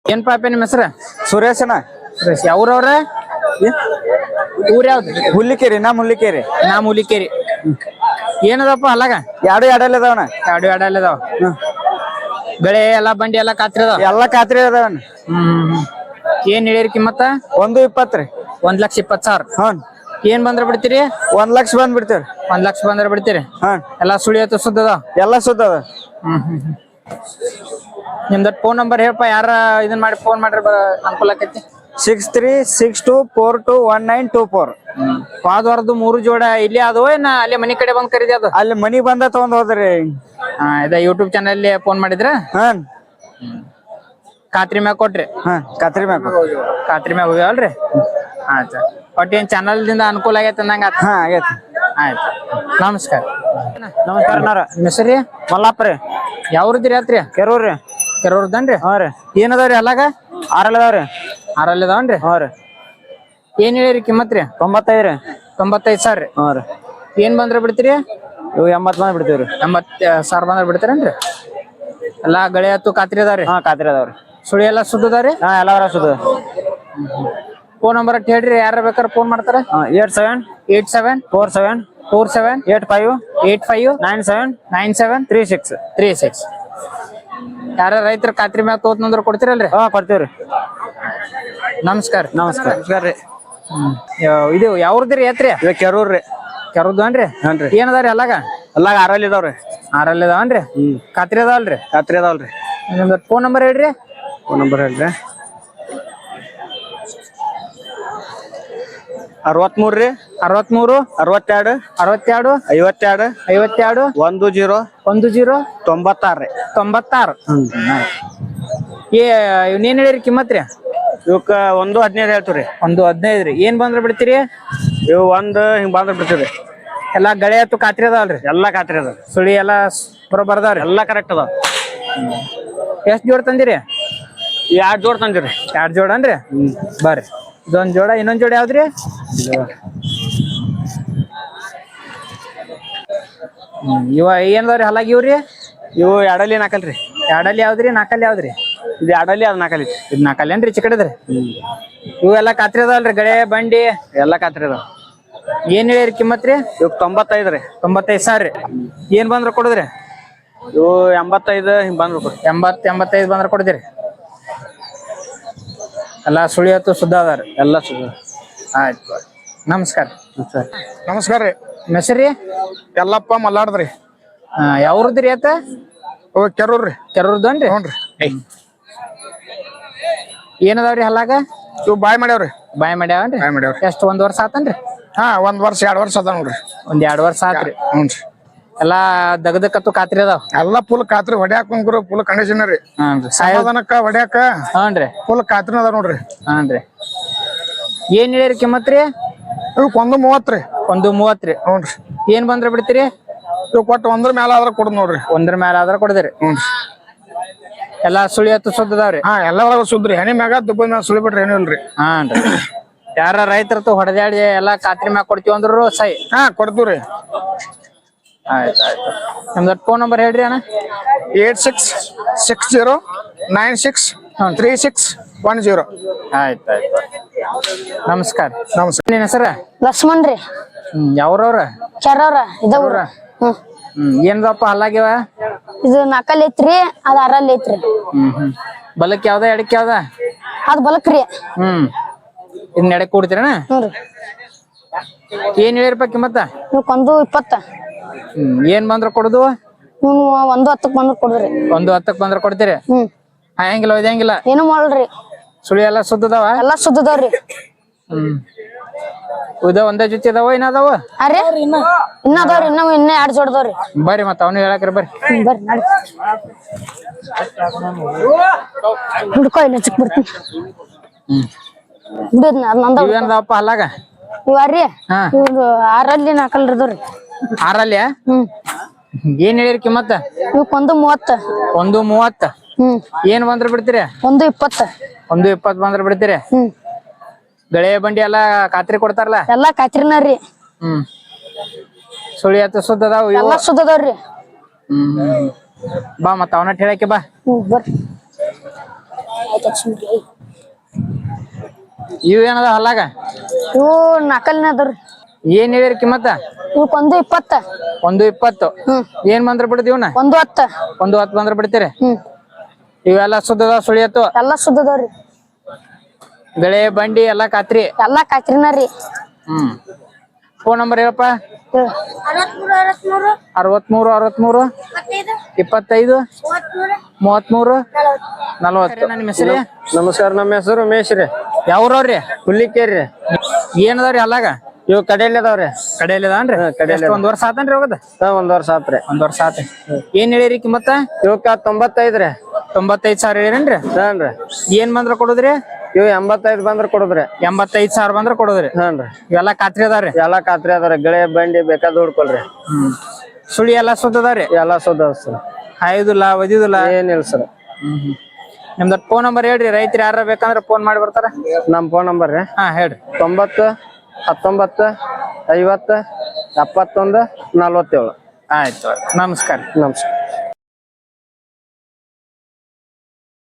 ಏನ್ ಪಾಪ ನಿಮ್ ಹೆಸರ? ಸುರೇಶನ ಸುರೇಶ್. ಯಾವ್ರವ್ರ? ಊರ್ ಯಾವ್ದು? ಹುಲ್ಲಿಕೇರಿ ಹುಲ್ಲಿಕೇರಿ ನಾ ಮೂಲಿಕೇರಿ. ಏನದಪ್ಪ ಅಲ್ಲಾಗ? ಎರಡು ಎರಡಲ್ಲಿ ಅದಾವಣ. ಎರಡು ಅದಾವ. ಬೆಳೆ ಎಲ್ಲಾ ಬಂಡಿ ಎಲ್ಲಾ ಖಾತ್ರಿ ಅದಾವ? ಎಲ್ಲಾ ಖಾತ್ರಿ ಅದಾವಣ. ಏನ್ ಹೇಳಿರಿ ಕಿಮ್ಮತ್ತ? 120 ರೀ. 1,20,000. ಹ್ಮ್. ಏನ್ ಬಂದ್ರ ಬಿಡ್ತೀರಿ? 1 ಲಕ್ಷ ಬಂದ್ ಬಿಡ್ತೇವ್ರಿ. 1 ಲಕ್ಷ ಬಂದ್ರ ಬಿಡ್ತೀರಿ? ಹ್ಮ್. ಎಲ್ಲಾ ಸುಳಿಯತ್ತು ಸುದ್ದ ಅದಾವ? ಎಲ್ಲಾ ಸುದ್ದ ಅದ. ನಿಮ್ದ ಫೋನ್ ನಂಬರ್ ಹೇಳಪ್ಪ, ಯಾರ ಇದನ್ ಮಾಡಿ ಫೋನ್ ಮಾಡ್ರಿ ಅನುಕೂಲ ಆಕೈತಿ. 6362419224. ಪಾದವಾರದ್ದು 3 ಜೋಡ ಇಲ್ಲಿ ಅದು ಏನ ಅಲ್ಲಿ ಮನಿ ಕಡೆ ಬಂದ್ ಖರೀದಿ ಅದು? ಅಲ್ಲಿ ಮನಿ ಬಂದ ತಗೊಂಡ್ ಹೋದ್ರಿ. ಇದ ಯೂಟ್ಯೂಬ್ ಚಾನಲ್ ಫೋನ್ ಮಾಡಿದ್ರ? ಹ್ಮ್. ಖಾತ್ರಿ ಮ್ಯಾಗ ಕೊಟ್ರಿ? ಖಾತ್ರಿ ಮ್ಯಾಗ ಹೋಗ್ಯಾವಲ್ರಿ? ಆಯ್ತ. ಒಟ್ಟು ಏನ್ ಚಾನಲ್ ದಿಂದ ಅನುಕೂಲ ಆಗೈತೆ ಅಂದಂಗ? ಆಗೈತಿ. ಆಯ್ತು, ನಮಸ್ಕಾರ. ನಮಸ್ಕಾರ. ಹೆಸರಿ? ಮಲ್ಲಾಪ್ರಿ. ಯಾವ್ರದ್ರಿ ಆತ್ರಿ? ಕೆರೂರ್ರಿ. ಕೆರೂರ್ದನ್ರಿ? ಹಾ ರೀ. ಏನದಾವ್ರಿ ಅಲ್ಲಾಗ? 6 ಅದಾವ್ರಿ. 6 ಅದಾವನ್ರಿ? ಹಾ ರೀ. ಏನ್ ಹೇಳಿರಿ ಕಿಮ್ಮತ್ ರೀ? 95 ರೀ. 95,000 ರೀ. ಹಾ ರೀ. ಏನ್ ಬಂದ್ರ ಬಿಡ್ತೀರಿ? ಇವು 80 ಬಂದ್ ಬಿಡ್ತೀವ್ರಿ. 80,000 ಬಂದ್ರ ಬಿಡ್ತಾರೇನ್ರಿ? ಎಲ್ಲಾ ಗಳೆ ಹತ್ತು ಖಾತ್ರಿ ಅದಾವ್ರಿ? ಖಾತ್ರಿ ಅದಾವ್ರಿ. ಸುಳಿ ಎಲ್ಲಾ ಸುದ್ದ ಅದಾವ್ರಿ? ಎಲ್ಲಾರ ಸುದ್ದ. ಫೋನ್ ನಂಬರ್ ಅಟ್ ಹೇಳ್ರಿ, ಯಾರ ಬೇಕಾದ್ರ ಫೋನ್ ಮಾಡ್ತಾರ? 874747859736. ಯಾರ ರೈತರ ಖಾತ್ರಿ ಮ್ಯಾಗ ತೋತ್ನಂದ್ರ ಕೊಡ್ತೀರಲ್ರಿ? ಕೊಡ್ತೀವ್ರಿ. ನಮಸ್ಕಾರ. ನಮಸ್ಕಾರ ರೀ. ಇದು ಯಾವ್ರದ್ರಿ ಎತ್ರಿ? ಕೆರೂರ್ರಿ. ಕೆರೂರ್ದನ್ರಿ? ಏನದಾವ್ರಿ ಅಲ್ಲಾಗ? ಅಲ್ಲಾಗ 6 ಇದಾವ್ರಿ. 6 ಅದಾವನ್ರಿ? ಖಾತ್ರಿ ಅದಾವಲ್ರಿ? ಖಾತ್ರಿ ಅದಾವಲ್ರಿ. ನಿಮ್ದು ಫೋನ್ ನಂಬರ್ ಹೇಳ್ರಿ. ಫೋನ್ ನಂಬರ್ ಹೇಳ್ರಿ. 63 ರೀ. 63 62 62 52 52 10 10 96 ರೀ. 96. ಇವನೇನ್ ಹೇಳಿರಿ ಕಿಮ್ಮತ್ ರೀ? ಇವಕ್ಕ 115 ಹೇಳ್ತೀವ್ರಿ. 115 ರೀ. ಏನ್ ಬಂದ್ರ ಬಿಡ್ತೀರಿ? ಇವು ಹಿಂಗ್ ಬಂದ್ರ ಬಿಡ್ತೀವ್ರಿ. ಎಲ್ಲಾ ಗಳೆ ಹತ್ತು ಖಾತ್ರಿ ಅದಾವಲ್ರಿ? ಎಲ್ಲಾ ಖಾತ್ರಿ ಅದಾವ. ಸುಳಿ ಎಲ್ಲಾ ಬರಬರ್ದಾವ್ರಿ? ಎಲ್ಲಾ ಕರೆಕ್ಟ್ ಅದಾವ. ಎಷ್ಟ್ ಜೋಡ್ ತಂದಿರಿ? 2 ಜೋಡ್ ತಂದಿರಿ. 2 ಜೋಡ ಅನ್ರಿ? ಬರ್ರಿ. ಇದೊಂದ್ ಜೋಡ, ಇನ್ನೊಂದ್ ಜೋಡ ಯಾವ್ದ್ರಿ? ಇವ ಏನದಾವ್ರಿ ಹಲಾಗಿ ಇವ್ರಿ? ಇವು 2 ನಾಲ್ಕಲ್ರಿ. 2 ಯಾವ್ದ್ರಿ? 4 ಯಾವ್ದ್ರಿ? ಇದು 2 ಅದು 4 ಐತಿ. ಇದು 4 ಏನ್ರಿ? ಚಿಕ್ಕಡದ್ರಿ? ಇವೆಲ್ಲಾ ಖಾತ್ರಿ ಅದಾವಲ್ರಿ? ಗಳೆ ಬಂಡಿ ಎಲ್ಲಾ ಖಾತ್ರಿ ಅದಾವ. ಏನ್ ಹೇಳಿರಿ ಕಿಮ್ಮತ್ ರೀ? ಇವ್ 95 ರೀ. 95,000 ರೀ. ಏನ್ ಬಂದ್ರ ಕೊಡುದ್ರಿ? ಇವು 85 ಹಿಂಗ್ ಬಂದ್ರು. 85 ಬಂದ್ರ ಕೊಡ್ತೀರಿ? ಎಲ್ಲಾ ಸುಳಿ ಹತ್ತು ಸುದ್ದ ಅದಾರ? ಎಲ್ಲಾ ಸುದ್ದ. ಆಯ್ತು, ನಮಸ್ಕಾರ. ನಮಸ್ಕಾರ ರೀ. ಹೆಸರಿ? ಯಲ್ಲಪ್ಪ ಮಲ್ಲಾಡ್ದ್ರಿ. ಯಾವ್ರದ್ರಿ ಆತ? ಕೆರೂರ್ರಿ. ಕೆರೂರ್ದನ್ರಿ? ಹ್ಞೂನ್ರಿ. ಏನದಾವ್ರಿ ಹಲ್ಲಾಗ? ಇವು ಬಾಯ್ ಮಾಡ್ಯಾವ್ರಿ. ಬಾಯ್ ಮಾಡ್ಯಾವನ್ರಿ? ಎಷ್ಟು 1 ವರ್ಷ ಆತನ್ರಿ? 1 ವರ್ಷ 2 ವರ್ಷ ಅದ ನೋಡ್ರಿ. 2 ವರ್ಷ ಆತ್ರಿ? ಹ್ಞೂನ್ರಿ. ಎಲ್ಲಾ ದಗದಕತ್ತು ಖಾತ್ರಿ ಅದಾವ? ಎಲ್ಲಾ ಫುಲ್ ಖಾತ್ರಿ. ಹೊಡ್ಯಾಕ ಫುಲ್ ಕಂಡೀಷನ್ ರೀ. ಸಮಾಧಾನಕ್ಕ ಹೊಡ್ಯಾಕ ಫುಲ್ ಖಾತ್ರಿ ಅದ ನೋಡ್ರಿ. ಏನ್ ಹೇಳಿರಿ ಕಿಮ್ಮತ್ ರೀ? ಇವಕ್ಕೆ 130 ರೀ. 130 ರೀ. ಹ್ಞೂನ್ರಿ. ಏನ್ ಬಂದ್ರ ಬಿಡ್ತೀರಿ? ಇವ್ ಕೊಟ್ಟು 1 ಮೇಲೆ ಆದ್ರ ಕೊಡ್ ನೋಡ್ರಿ. 1 ಮೇಲೆ ಆದ್ರ ಕೊಡ್ದಿರಿ? ಹ್ಞೂನ್ರಿ. ಎಲ್ಲಾ ಸುಳಿ ಹತ್ತು ಸುದ್ದದಾವ್ರಿ? ಎಲ್ಲಾ ಸುದ್ರಿ. ಹೆಣಿ ಮ್ಯಾಗ ದುಬ್ಬ ಮ್ಯಾಗ ಸುಳಿ ಬಿಟ್ರಿ ಏನೂ ಇಲ್ರಿ. ಯಾರ ರೈತರತ್ತು ಹೊಡೆದಾಡಿ ಎಲ್ಲಾ ಖಾತ್ರಿ ಮ್ಯಾಗ ಕೊಡ್ತೀವಿ ಅಂದ್ರು ಸೈ? ಕೊಡ್ತೀವ್ರಿ. ಆಯ್ತಾಯ್ತು. ನಿಮ್ದು ಫೋನ್ ನಂಬರ್ ಹೇಳ್ರಿ ಅಣ್ಣ. 8660963610. ಆಯ್ತಾಯ್ತು, ನಮಸ್ಕಾರ. ನಮಸ್ಕಾರ. ನಿನ್ನ ಹೆಸರ? ಲಕ್ಷ್ಮಣ್ ರೀ. ಯಾವ್ರವ್ರ? ಕೆರವ್ರ. ಇದವ್ರ. ಏನದಪ್ಪ ಹಲ್ಲಾಗ್ಯವ? ಇದು 4 ಐತ್ರಿ, ಅದ್ 6 ಐತ್ರಿ. ಬಲಕ್ ಯಾವ್ದ ಎಡಕ್ ಯಾವ್ದ? ಅದ್ ಬಲಕ್ರಿ. ಇನ್ ಎಡಕ್ ಕೊಡ್ತೀರಣ್ಣ? ಏನ್ ಹೇಳಿರಪ್ಪ ಕಿಮ್ಮತ್ತ? ಇವಕ್ಕೊಂದು 20. ಏನ್ ಬಂದ್ರ ಕೊಡುದು? 110 ಬಂದ್ರ ಕೊಡ್ರಿ. 110 ಬಂದ್ರ ಕೊಡ್ತೀರಿ? ಹೆಂಗಿಲ್ಲ ಒಯ್ದಂಗಿಲ್ಲ? ಏನು ಮಾಡಲ್ರಿ. ಸುಳಿ ಎಲ್ಲಾ ಸುದ್ದದಾವ? ಎಲ್ಲಾ ಸುದ್ದದವ್ರಿ. ಒಂದೇ ಜೊತೆ ಅದಾವ ಏನದಾವ? ಇನ್ನ ಅದಾವ್ರಿ. ಇನ್ನ 2 ಜೋಡದವ್ರಿ. ಬರ್ರಿ ಮತ್ತ ಅವನು ಹೇಳಕ್ರಿ. ಬರ್ರಿ ಬರ್ರಿ ನಡಿ. ಹುಡ್ಕೋ ಇಲ್ಲ ಚಿಕ್ಕ ಬಿಡ್ತೀನಿ. ಏನದಪ್ಪ ಹಲ್ಲಾಗ? ಇವ್ರಿ ಇವ್ರು 6 4 ಇರ್ದವ್ರಿ. 6 ಏನ್ ಹೇಳಿರಿ ಕಿಮ್ಮತ್ತ? ಇವಕ್ಕೊಂದು 30. 130. ಏನ್ ಬಂದ್ರ ಬಿಡ್ತೀರಿ? 120. 120 ಬಂದ್ರ ಬಿಡ್ತೀರಿ? ಗಳೆ ಬಂಡಿ ಎಲ್ಲಾ ಖಾತ್ರಿ ಕೊಡ್ತಾರಲ್ಲ? ಎಲ್ಲಾ ಖಾತ್ರಿನ ರೀ. ಸುಳಿ ಹತ್ತು ಸುದ್ದದಾವ? ಎಲ್ಲಾ ಸುದ್ದದವ್ರಿ. ಬಾ ಮತ್ತ ಅವನ ಹೇಳಕ್ಕೆ ಬಾ. ಬರ್ರಿ. ಇವ್ ಏನದ ಹಲ್ಲಾಗ ಇವು ನಕಲ್ನ ಅದಾವ್ರಿ ಏನ್ ಹೇಳಿರಿ ಕಿಮ್ಮತ್ತ ಇವಕ್ಕೊಂದು 20. ಒಂದು 20. ಏನ್ ಬಂದ್ರ ಬಿಡ್ತೀವಿ ಇವ್ನ ಒಂದು 10. ಒಂದು 10 ಬಂದ್ರ ಬಿಡ್ತೀರಿ ಇವೆಲ್ಲ ಸುದ್ದದ ಸುಳಿಯತ್ತು ಎಲ್ಲಾ ಸುದ್ದದವ್ರಿ ಗಳೆ ಬಂಡಿ ಎಲ್ಲಾ ಕಾತ್ರಿ ಎಲ್ಲಾ ಕಾತ್ರಿನ ರೀ. ಫೋನ್ ನಂಬರ್ ಹೇಳಪ್ಪ 63 25 33 40. ನಿಮ್ಮ ಹೆಸರು ನಮಸ್ಕಾರ, ನಮ್ಮ ಹೆಸರು ಉಮೇಶ್ ರೀ. ಯಾವ್ರವ್ರಿ ಹುಲ್ಲಿಕೇರಿ. ಏನದಾವ್ರಿ ಅಲ್ಲಾಗ ಇವ್ ಕಡೆಯಲ್ಲಿ ಅದಾವ್ರಿ. ಕಡೆಯಲ್ಲಿ ಅದಾನ್ರಿ ಒಂದ್ ವರ್ಷ ಆತನ್ರಿ ಹೋಗದ 1 ವರ್ಷ ಆತ್ರಿ. ಒಂದ್ ವರ್ಷ ಆತ. ಏನ್ ಹೇಳಿರಿ ಕಿಮ್ಮತ್ತ ಇವಕ್ಕ 95 ರೀ. 95,000 ಹೇಳಿರೇನ್ರಿ? ಹಾನ್ರಿ. ಏನ್ ಬಂದ್ರ ಕೊಡುದ್ರಿ? ಇವ್ 85 ಬಂದ್ರ ಕೊಡುದ್ರಿ. 85,000 ಬಂದ್ರ ಕೊಡುದ್ರಿ. ಹಾನ್ರಿ. ಇವೆಲ್ಲಾ ಖಾತ್ರಿ ಅದಾವ್ರಿ? ಎಲ್ಲಾ ಖಾತ್ರಿ ಅದಾವ್ರಿ. ಗಳೆ ಬಂಡಿ ಬೇಕಾದ್ ಹುಡ್ಕೊಳ್ರಿ. ಸುಳಿ ಎಲ್ಲಾ ಸುದ್ದದಾವ್ರಿ? ಎಲ್ಲಾ ಸುದ್ದ ಸರ್. ಹಾಯುದಿಲ್ಲ ಒದಿದಿಲ್ಲ ಏನಿಲ್ಲ ಸರ್. ನಿಮ್ದ ಫೋನ್ ನಂಬರ್ ಹೇಳ್ರಿ, ರೈತರು ಯಾರ ಬೇಕಂದ್ರ ಫೋನ್ ಮಾಡಿ ಬರ್ತಾರ. ನಮ್ ಫೋನ್ ನಂಬರ್ ರೀ ಹೇಳ್ರಿ 90 19 50 71 47. ಆಯ್ತು, ನಮಸ್ಕಾರ. ನಮಸ್ಕಾರ.